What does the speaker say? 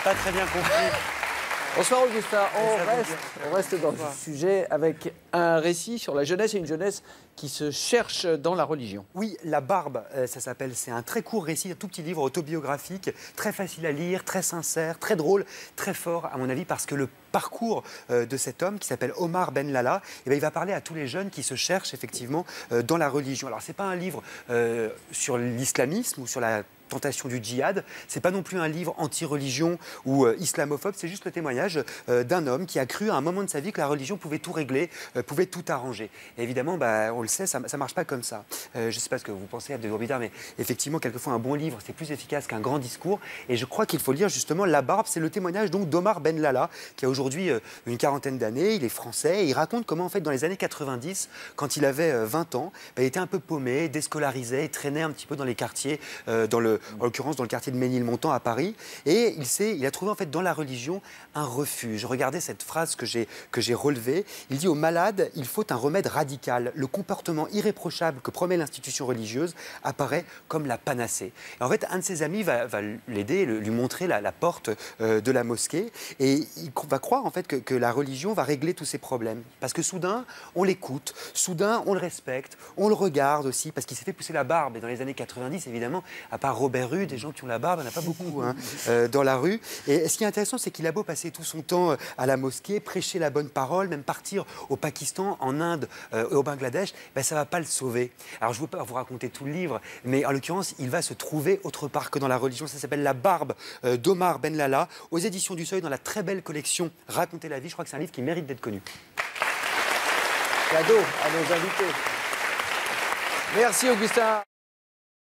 pas très bien compris. Bonsoir Augustin, on reste dans le sujet avec un récit sur la jeunesse et une jeunesse qui se cherche dans la religion. Oui, La Barbe, ça s'appelle, c'est un très court récit, un tout petit livre autobiographique, très facile à lire, très sincère, très drôle, très fort à mon avis, parce que le parcours de cet homme qui s'appelle Omar Ben Lala, eh bien, il va parler à tous les jeunes qui se cherchent effectivement dans la religion. Alors c'est pas un livre sur l'islamisme ou sur la tentation du djihad, c'est pas non plus un livre anti-religion ou islamophobe, c'est juste le témoignage d'un homme qui a cru à un moment de sa vie que la religion pouvait tout régler, pouvait tout arranger. Et évidemment, on le sait, ça marche pas comme ça. Je sais pas ce que vous pensez, Abdelou Bidar, mais effectivement, quelquefois, un bon livre, c'est plus efficace qu'un grand discours. Et je crois qu'il faut lire justement La Barbe, c'est le témoignage donc d'Omar Ben Lala, qui a aujourd'hui une quarantaine d'années, il est français, et il raconte comment, en fait, dans les années 90, quand il avait 20 ans, il était un peu paumé, déscolarisé, il traînait un petit peu dans les quartiers, en l'occurrence dans le quartier de Ménilmontant à Paris, et il a trouvé en fait dans la religion un refuge. Regardez cette phrase que j'ai relevée. Il dit: aux malades, il faut un remède radical. Le comportement irréprochable que promet l'institution religieuse apparaît comme la panacée. Et en fait, un de ses amis va l'aider, lui montrer la porte de la mosquée, et il va croire en fait que la religion va régler tous ses problèmes. Parce que soudain, on l'écoute, soudain, on le respecte, on le regarde aussi, parce qu'il s'est fait pousser la barbe. Et dans les années 90, évidemment, à part Robert Rue, des gens qui ont la barbe, il n'y en a pas beaucoup dans la rue. Et ce qui est intéressant, c'est qu'il a beau passer tout son temps à la mosquée, prêcher la bonne parole, même partir au Pakistan, en Inde et au Bangladesh, ça ne va pas le sauver. Alors je ne veux pas vous raconter tout le livre, mais en l'occurrence, il va se trouver autre part que dans la religion. Ça s'appelle La Barbe d'Omar Ben Lala, aux éditions du Seuil, dans la très belle collection Raconter la vie. Je crois que c'est un livre qui mérite d'être connu. Cadeau à nos invités. Merci Augustin.